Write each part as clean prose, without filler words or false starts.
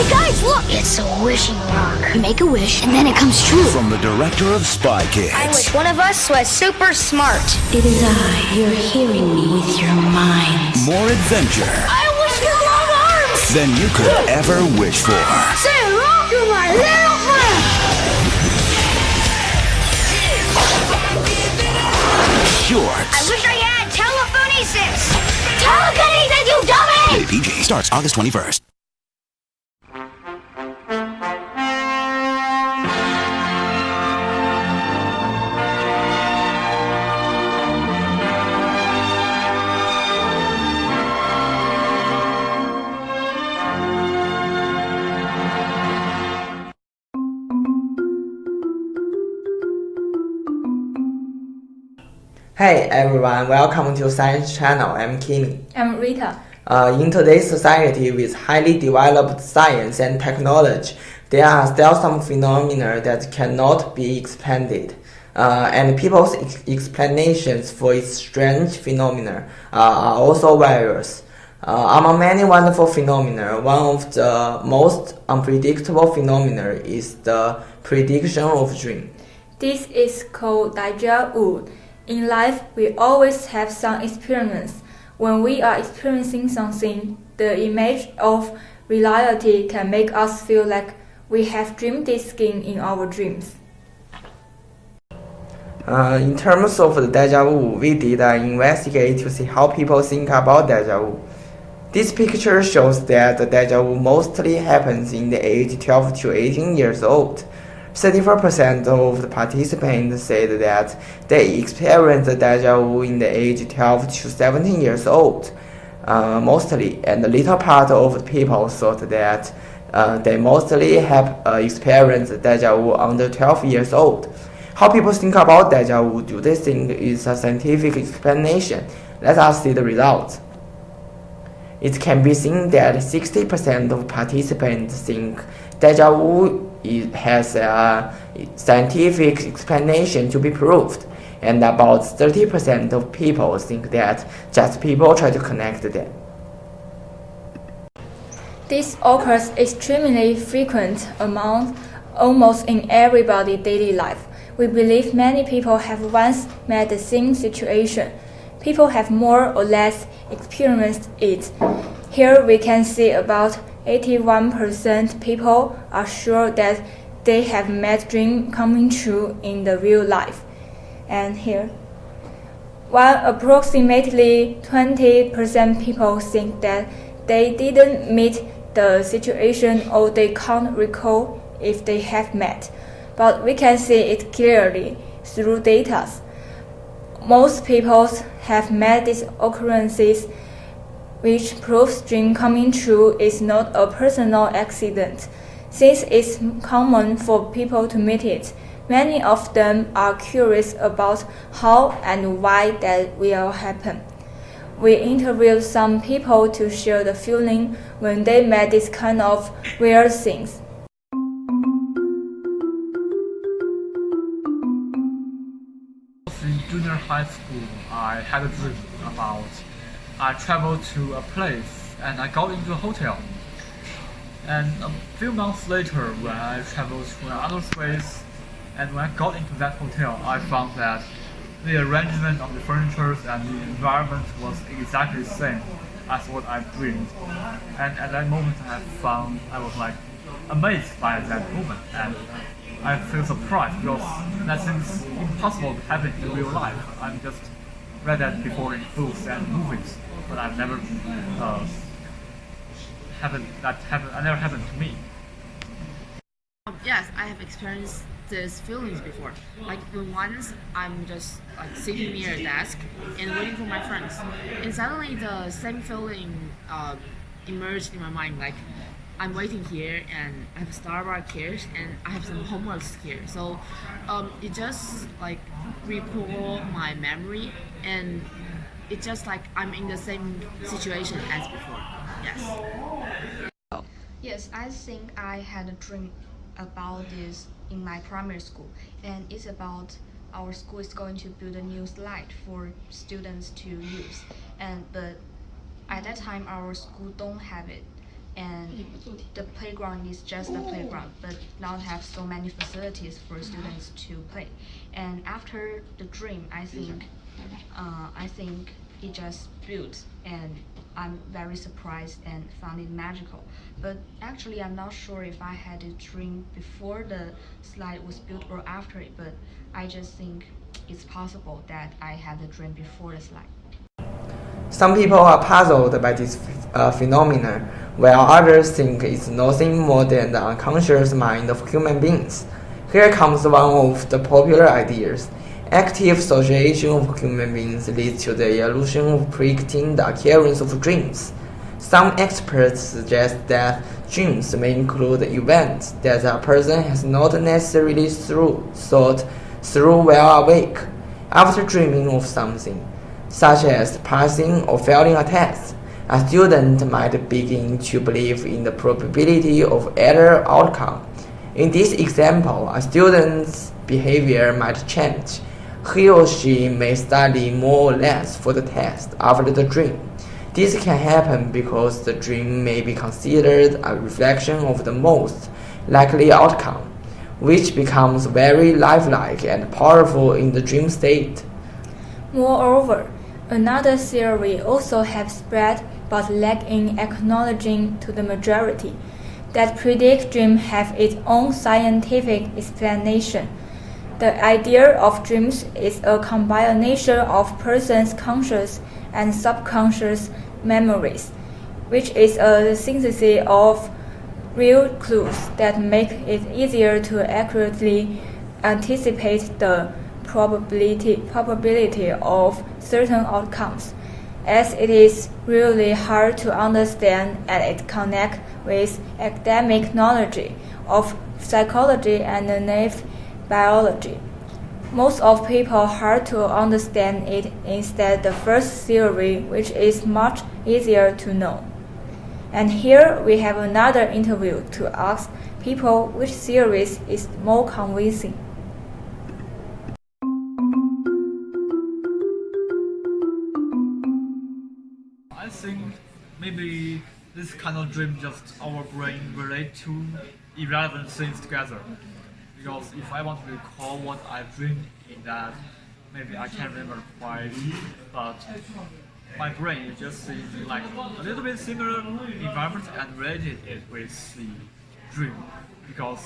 Hey guys, look! It's a wishing rock. You make a wish, and then it comes true. From the director of Spy Kids. I wish one of us was super smart. It is I. You're hearing me with your mind. More adventure. I wish for long arms! Than you could ever wish for. Say hello to my little friend! Shorts. I wish I had telephonesis! Telekinesis, you dummy! Rated PG. Starts August 21st. Hey everyone, welcome to Science Channel. I'm Kimi. I'm Rita. In today's society with highly developed science and technology, there are still some phenomena that cannot be explained. And people's explanations for its strange phenomena are also various. Among many wonderful phenomena, one of the most unpredictable phenomena is the prediction of dream. This is called Deja vu. In life, we always have some experience. When we are experiencing something, the image of reality can make us feel like we have dreamed this thing in our dreams. In terms of the deja vu, we did an investigate to see how people think about deja vu. This picture shows that the deja vu mostly happens in the age 12 to 18 years old. 34% of the participants said that they experienced the deja vu in the age 12 to 17 years old, mostly, and a little part of the people thought that they mostly have experienced deja vu under 12 years old. How people think about deja vu? Do they think it's a scientific explanation? Let us see the results. It can be seen that 60% of participants think deja vu has a scientific explanation to be proved, and about 30% of people think that just people try to connect them. This occurs extremely frequent among almost in everybody's daily life. We believe many people have once met the same situation. People have more or less experienced it. Here we can see about 81% people are sure that they have met dream coming true in the real life. And here, while approximately 20% people think that they didn't meet the situation or they can't recall if they have met. But we can see it clearly through data. Most people have met these occurrences, which proves dream coming true is not a personal accident. Since it's common for people to meet it, many of them are curious about how and why that will happen. We interviewed some people to share the feeling when they met this kind of weird things. In junior high school, I had a dream about I traveled to a place and I got into a hotel. And a few months later, when I traveled to another place, and when I got into that hotel, I found that the arrangement of the furniture and the environment was exactly the same as what I dreamed. And at that moment, I was like amazed by that moment, and I feel surprised because that seems impossible to happen in real life. I'm just read that before in books and movies, but I've never never happened to me. Yes, I have experienced these feelings before. Like when once I'm just like sitting near a desk and waiting for my friends, and suddenly the same feeling emerged in my mind. Like I'm waiting here and I have Starbucks here and I have some homeworks here. So it just like recall my memory, and it's just like I'm in the same situation as before. Yes. Yes, I think I had a dream about this in my primary school, and it's about our school is going to build a new slide for students to use, and but at that time our school don't have it. and the playground is just a playground, but not have so many facilities for students to play. And after the dream, I think it just built, and I'm very surprised and found it magical. But actually, I'm not sure if I had a dream before the slide was built or after it. But I just think it's possible that I had a dream before the slide. Some people are puzzled by this phenomenon, while others think it's nothing more than the unconscious mind of human beings. Here comes one of the popular ideas. Active association of human beings leads to the illusion of predicting the occurrence of dreams. Some experts suggest that dreams may include events that a person has not necessarily thought through while awake. After dreaming of something, such as passing or failing a test, a student might begin to believe in the probability of either outcome. In this example, a student's behavior might change. He or she may study more or less for the test after the dream. This can happen because the dream may be considered a reflection of the most likely outcome, which becomes very lifelike and powerful in the dream state. Moreover, another theory also has spread but lack in acknowledging to the majority, that predict dreams have its own scientific explanation. The idea of dreams is a combination of person's conscious and subconscious memories, which is a synthesis of real clues that make it easier to accurately anticipate the probability of certain outcomes, as it is really hard to understand and it connects with academic knowledge of psychology and naive biology. Most of people hard to understand it instead the first theory, which is much easier to know. And here we have another interview to ask people which theories is more convincing. I think maybe this kind of dream just our brain relate to irrelevant things together. Because if I want to recall what I dreamed in that, maybe I can't remember quite, but my brain is just seeing like a little bit similar environment and related it with the dream. Because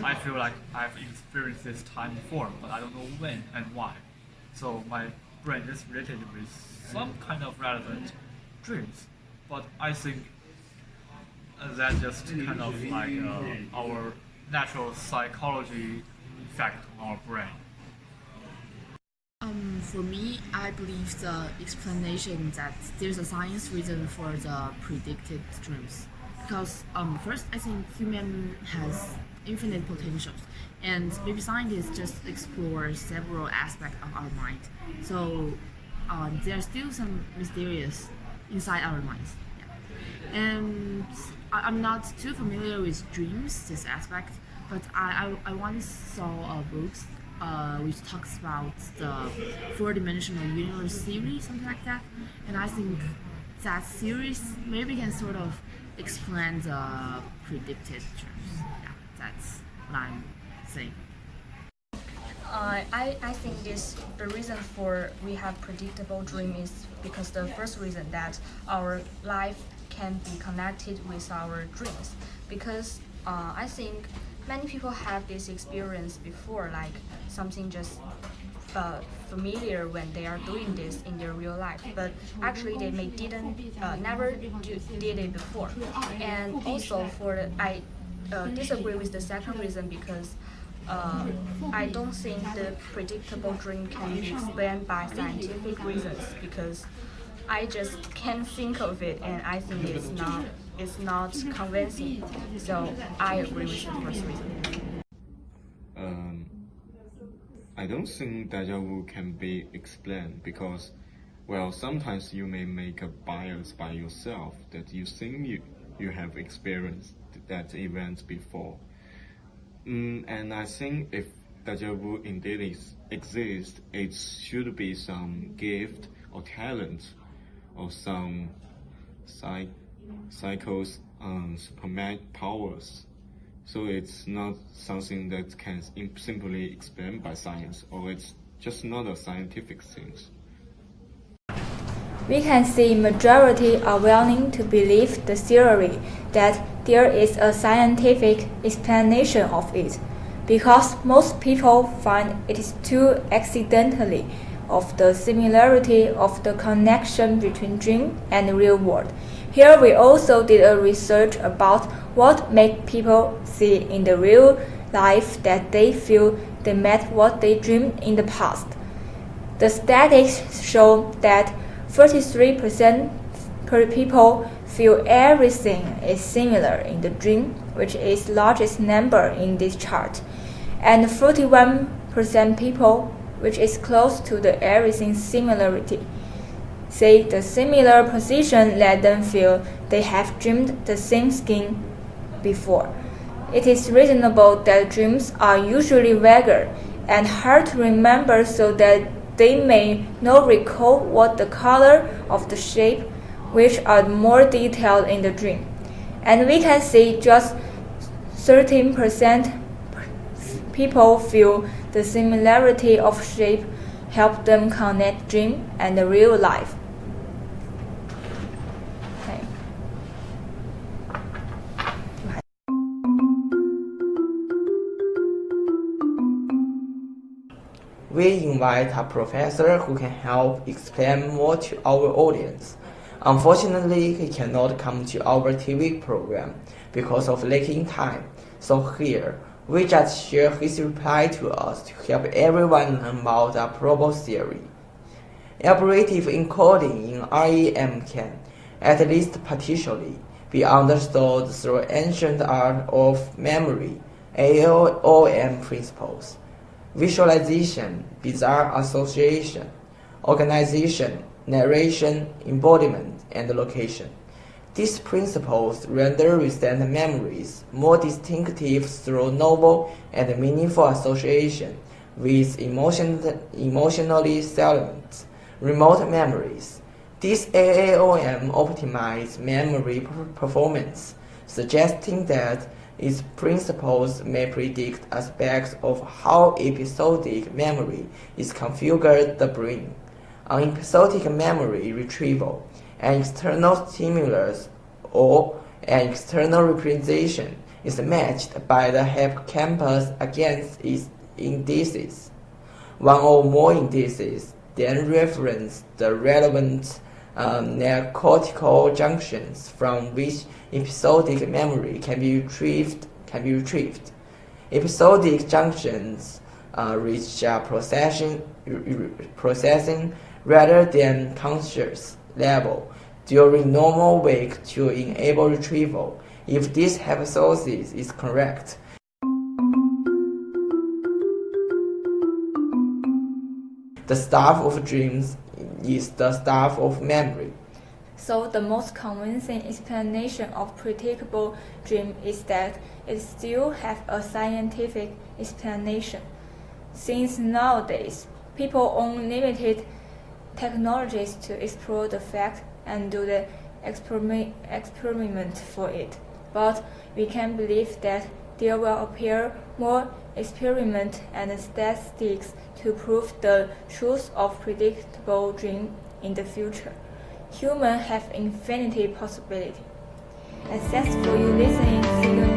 I feel like I've experienced this time before, but I don't know when and why. So my brain is related with some kind of relevant dreams. But I think that just kind of like our natural psychology effect on our brain. For me, I believe the explanation that there's a science reason for the predicted dreams. Because first, I think human has infinite potentials, and maybe scientists just explore several aspects of our mind. So there's still some mysterious inside our minds. Yeah. And I'm not too familiar with dreams, this aspect, but I once saw a book which talks about the four-dimensional universe theory, something like that. And I think that series maybe can sort of explain the predicted dreams. Yeah, that's what I'm saying. I think the reason for we have predictable dream is because the first reason that our life can be connected with our dreams, because I think many people have this experience before, like something just familiar when they are doing this in their real life, but actually they may never did it before. And also I disagree with the second reason, because I don't think the predictable dream can be explained by scientific reasons, because I just can't think of it, and I think it's not convincing. So I agree with the first reason. I don't think deja vu can be explained because, well, sometimes you may make a bias by yourself that you think you have experienced that event before. And I think if deja vu indeed exists, it should be some gift or talent or some psychos superman powers. So it's not something that can simply explained by science, or it's just not a scientific thing. We can see majority are willing to believe the theory that there is a scientific explanation of it, because most people find it is too accidentally of the similarity of the connection between dream and real world. Here we also did a research about what make people see in the real life that they feel they met what they dreamed in the past. The statistics show that 33% per people feel everything is similar in the dream, which is largest number in this chart, and 41% people, which is close to the everything similarity, say the similar position let them feel they have dreamed the same thing before. It is reasonable that dreams are usually vague and hard to remember, so that they may not recall what the color of the shape, which are more detailed in the dream. And we can see just 13% people feel the similarity of shape help them connect dream and the real life. Okay. We invite a professor who can help explain more to our audience. Unfortunately, he cannot come to our TV program because of lacking time. So here, we just share his reply to us to help everyone learn about the probable theory. Operative encoding in REM can, at least partially, be understood through ancient art of memory, AOM principles: visualization, bizarre association, organization, narration, embodiment, and location. These principles render recent memories more distinctive through novel and meaningful association with emotionally salient, remote memories. These AAOM optimize memory performance, suggesting that its principles may predict aspects of how episodic memory is configured the brain. On episodic memory retrieval, an external stimulus or an external representation is matched by the hippocampus against its indices. One or more indices then reference the relevant neocortical junctions from which episodic memory can be retrieved. Episodic junctions reach processing rather than conscious level during normal wake to enable retrieval, if this hypothesis is correct. The stuff of dreams is the stuff of memory. So the most convincing explanation of predictable dream is that it still has a scientific explanation. Since nowadays, people own limited technologies to explore the fact and do the experiment for it. But we can believe that there will appear more experiments and statistics to prove the truth of predictable dream in the future. Humans have infinity possibility. And thanks for you listening. See you